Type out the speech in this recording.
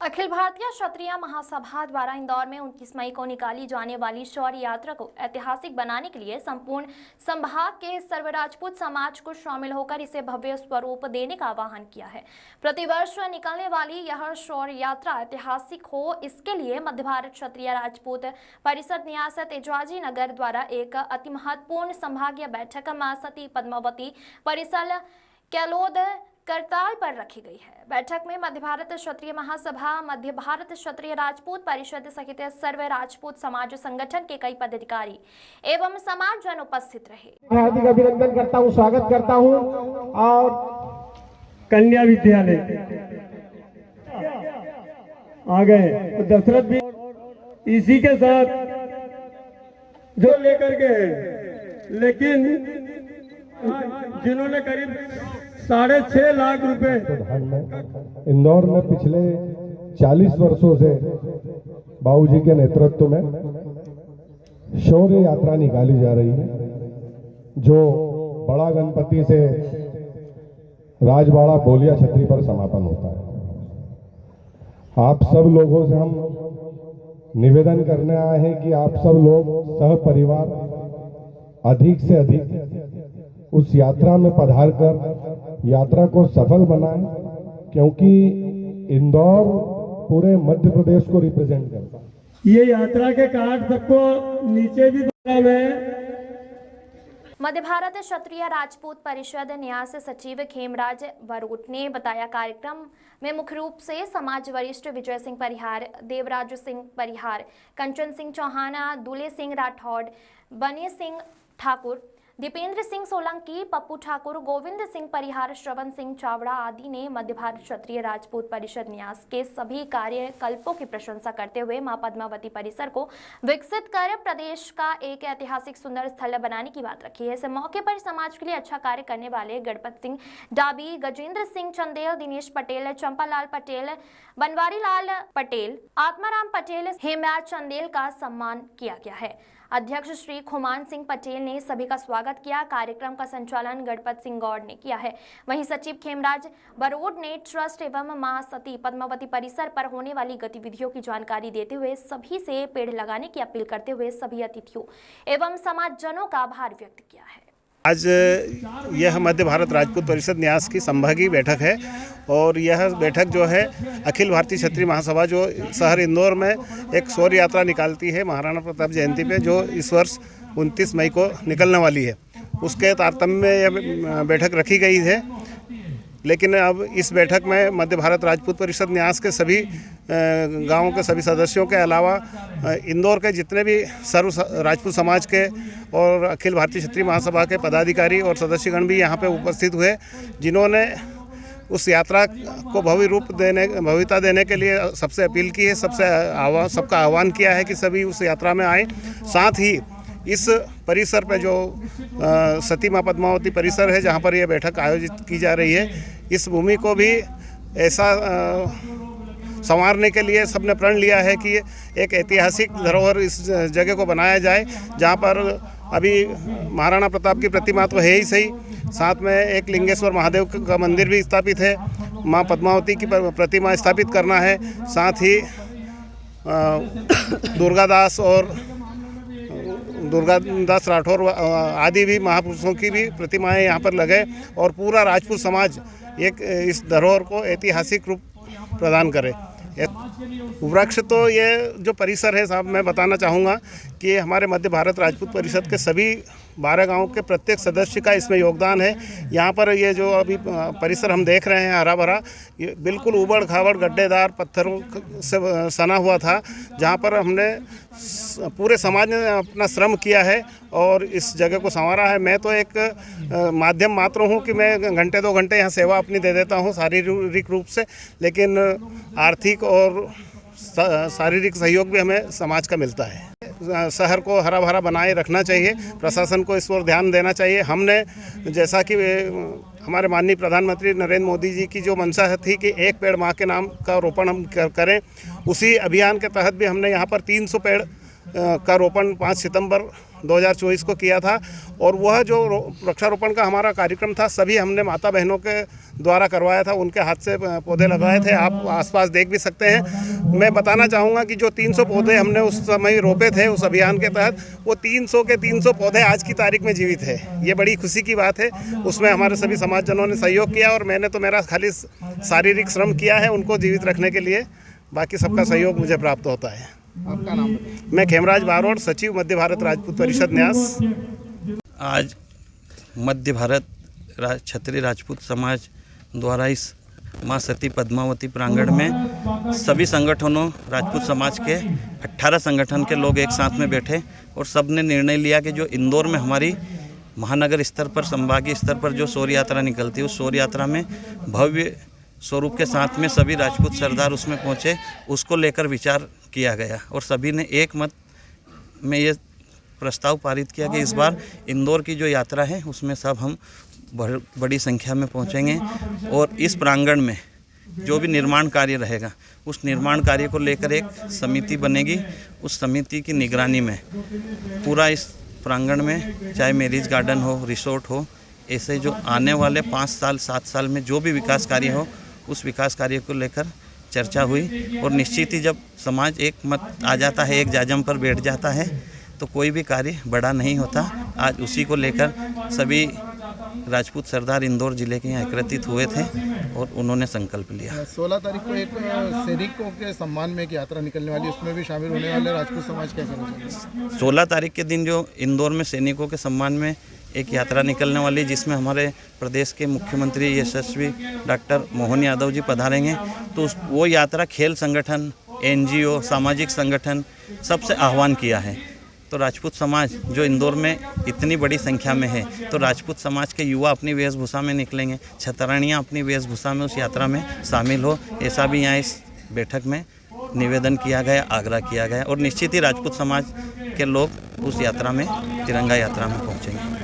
अखिल भारतीय क्षत्रिय महासभा द्वारा इंदौर में 29 मई को निकाली जाने वाली शौर्य यात्रा को ऐतिहासिक बनाने के लिए संपूर्ण संभाग के सर्व राजपूत समाज को शामिल होकर इसे भव्य स्वरूप देने का आह्वान किया है। प्रतिवर्ष निकलने वाली यह शौर्य यात्रा ऐतिहासिक हो, इसके लिए मध्य भारत क्षत्रिय राजपूत परिषद न्यास तेजाजी नगर द्वारा एक अति महत्वपूर्ण संभागीय बैठक मां सती पद्मावती परिसर कैलोद करताल पर रखी गई है। बैठक में मध्य भारत क्षत्रिय महासभा, मध्य भारत क्षत्रिय राजपूत परिषद सहित सर्व राजपूत समाज संगठन के कई पदाधिकारी एवं समाजजन उपस्थित रहे। हार्दिक अभिनंदन करता हूँ, स्वागत करता हूँ। और कन्या विद्यालय आ गए तो दशरथ भी इसी के साथ जो लेकर के, लेकिन जिन्होंने करीब 6.5 लाख रुपए इंदौर में पिछले 40 वर्षों से बाबूजी के नेतृत्व में शौर्य यात्रा निकाली जा रही है, जो बड़ा गणपति से राजवाड़ा बोलिया छतरी पर समापन होता है। आप सब लोगों से हम निवेदन करने आए हैं कि आप सब लोग सह परिवार अधिक से अधिक उस यात्रा में पधार कर यात्रा को सफल बनाएं, क्योंकि इंदौर पूरे मध्य प्रदेश को रिप्रेजेंट करता है। ये यात्रा के कार्ड सबको नीचे भी दिया हुआ है। मध्य भारत क्षत्रिय राजपूत परिषद न्यास सचिव खेमराज बरोट ने बताया, कार्यक्रम में मुख्य रूप से समाज वरिष्ठ विजय सिंह परिहार, देवराज सिंह परिहार, कंचन सिंह चौहान, दूल्हे सिंह राठौड़, बने सिंह ठाकुर, दीपेंद्र सिंह सोलंकी, पप्पू ठाकुर, गोविंद सिंह परिहार, श्रवण सिंह चावड़ा आदि ने मध्य भारत क्षत्रिय राजपूत परिषद न्यास के सभी कार्यकल्पों की प्रशंसा करते हुए मां पद्मावती परिसर को विकसित कर प्रदेश का एक ऐतिहासिक सुंदर स्थल बनाने की बात रखी है। इस मौके पर समाज के लिए अच्छा कार्य करने वाले गणपत सिंह डाबी, गजेंद्र सिंह चंदेल, दिनेश पटेल, चंपालाल पटेल, बनवारी लाल पटेल, आत्माराम पटेल, हेमराज चंदेल का सम्मान किया गया है। अध्यक्ष श्री खुमान सिंह पटेल ने सभी का स्वागत किया। कार्यक्रम का संचालन गणपत सिंह गौड़ ने किया है। वहीं सचिव खेमराज बरोड ने ट्रस्ट एवं मां सती पद्मावती परिसर पर होने वाली गतिविधियों की जानकारी देते हुए सभी से पेड़ लगाने की अपील करते हुए सभी अतिथियों एवं समाजजनों का आभार व्यक्त किया है। आज यह मध्य भारत राजपूत परिषद न्यास की संभागीय बैठक है और यह बैठक जो है अखिल भारतीय क्षत्रिय महासभा जो शहर इंदौर में एक शौर्य यात्रा निकालती है महाराणा प्रताप जयंती पे, जो इस वर्ष 29 मई को निकलने वाली है, उसके तारतम्य में यह बैठक रखी गई है। लेकिन अब इस बैठक में मध्य भारत राजपूत परिषद न्यास के सभी गांवों के सभी सदस्यों के अलावा इंदौर के जितने भी सर्व राजपूत समाज के और अखिल भारतीय क्षत्रिय महासभा के पदाधिकारी और सदस्यगण भी यहाँ पे उपस्थित हुए, जिन्होंने उस यात्रा को भव्यता देने के लिए सबसे अपील की है, सबका आह्वान किया है कि सभी उस यात्रा में आएँ। साथ ही इस परिसर पे जो सती मां पद्मावती परिसर है, जहाँ पर यह बैठक आयोजित की जा रही है, इस भूमि को भी ऐसा संवारने के लिए सबने प्रण लिया है कि एक ऐतिहासिक धरोहर इस जगह को बनाया जाए, जहाँ पर अभी महाराणा प्रताप की प्रतिमा तो है ही सही, साथ में एक लिंगेश्वर महादेव का मंदिर भी स्थापित है, मां पद्मावती की प्रतिमा स्थापित करना है, साथ ही दुर्गादास राठौर आदि भी महापुरुषों की भी प्रतिमाएं यहाँ पर लगे और पूरा राजपूत समाज एक इस धरोहर को ऐतिहासिक रूप प्रदान करे। वृक्ष तो ये जो परिसर है साहब, मैं बताना चाहूँगा कि हमारे मध्य भारत राजपूत परिषद के सभी 12 गांवों के प्रत्येक सदस्य का इसमें योगदान है। यहाँ पर ये जो अभी परिसर हम देख रहे हैं हरा भरा, ये बिल्कुल उबड़ खाबड़ गड्ढेदार पत्थरों से सना हुआ था, जहाँ पर हमने पूरे समाज ने अपना श्रम किया है और इस जगह को संवारा है। मैं तो एक माध्यम मात्र हूँ कि मैं घंटे 2 घंटे यहाँ सेवा अपनी दे देता हूँ शारीरिक रूप से, लेकिन आर्थिक और शारीरिक सहयोग भी हमें समाज का मिलता है। शहर को हरा भरा बनाए रखना चाहिए, प्रशासन को इस पर ध्यान देना चाहिए। हमने जैसा कि हमारे माननीय प्रधानमंत्री नरेंद्र मोदी जी की जो मंशा थी कि एक पेड़ माँ के नाम का रोपण हम करें, उसी अभियान के तहत भी हमने यहाँ पर 300 पेड़ का रोपण 5 सितंबर 2024 को किया था। और वह जो वृक्षारोपण का हमारा कार्यक्रम था, सभी हमने माता बहनों के द्वारा करवाया था, उनके हाथ से पौधे लगाए थे। आप आसपास देख भी सकते हैं। मैं बताना चाहूँगा कि जो 300 पौधे हमने उस समय रोपे थे उस अभियान के तहत, वो 300 के 300 पौधे आज की तारीख में जीवित है। ये बड़ी खुशी की बात है। उसमें हमारे सभी समाजजनों ने सहयोग किया और मैंने तो मेरा खाली शारीरिक श्रम किया है उनको जीवित रखने के लिए, बाकी सबका सहयोग मुझे प्राप्त होता है। आपका नाम? मैं खेमराज बारोट, सचिव मध्य भारत राजपूत परिषद न्यास। आज मध्य भारत क्षत्रिय राजपूत समाज द्वारा इस माँ सती पद्मावती प्रांगण में सभी संगठनों, राजपूत समाज के 18 संगठन के लोग एक साथ में बैठे और सब ने निर्णय लिया कि जो इंदौर में हमारी महानगर स्तर पर, संभागीय स्तर पर जो शौर्य यात्रा निकलती है, उस शौर्य यात्रा में भव्य स्वरूप के साथ में सभी राजपूत सरदार उसमें पहुँचे, उसको लेकर विचार किया गया और सभी ने एक मत में ये प्रस्ताव पारित किया कि इस बार इंदौर की जो यात्रा है उसमें सब हम बड़ी संख्या में पहुंचेंगे और इस प्रांगण में जो भी निर्माण कार्य रहेगा उस निर्माण कार्य को लेकर एक समिति बनेगी। उस समिति की निगरानी में पूरा इस प्रांगण में, चाहे मैरिज गार्डन हो, रिसोर्ट हो, ऐसे जो आने वाले 5 साल 7 साल में जो भी विकास कार्य हो, उस विकास कार्य को लेकर चर्चा हुई और निश्चित ही जब समाज एक मत आ जाता है, एक जाजम पर बैठ जाता है, तो कोई भी कार्य बड़ा नहीं होता। आज उसी को लेकर सभी राजपूत सरदार इंदौर जिले के यहाँ एकत्रित हुए थे और उन्होंने संकल्प लिया। 16 तारीख को एक सैनिकों के सम्मान में एक यात्रा निकलने वाली, उसमें भी शामिल होने वाले राजपूत समाज क्या कहना चाहिए? 16 तारीख के दिन जो इंदौर में सैनिकों के सम्मान में एक यात्रा निकलने वाली, जिसमें हमारे प्रदेश के मुख्यमंत्री यशस्वी डॉक्टर मोहन यादव जी पधारेंगे, तो वो यात्रा खेल संगठन, NGO, सामाजिक संगठन सबसे आह्वान किया है। तो राजपूत समाज जो इंदौर में इतनी बड़ी संख्या में है, तो राजपूत समाज के युवा अपनी वेशभूषा में निकलेंगे, छतरानियाँ अपनी वेशभूषा में उस यात्रा में शामिल हो, ऐसा भी यहाँ इस बैठक में निवेदन किया गया, आग्रह किया गया और निश्चित ही राजपूत समाज के लोग उस यात्रा में, तिरंगा यात्रा में पहुँचेंगे।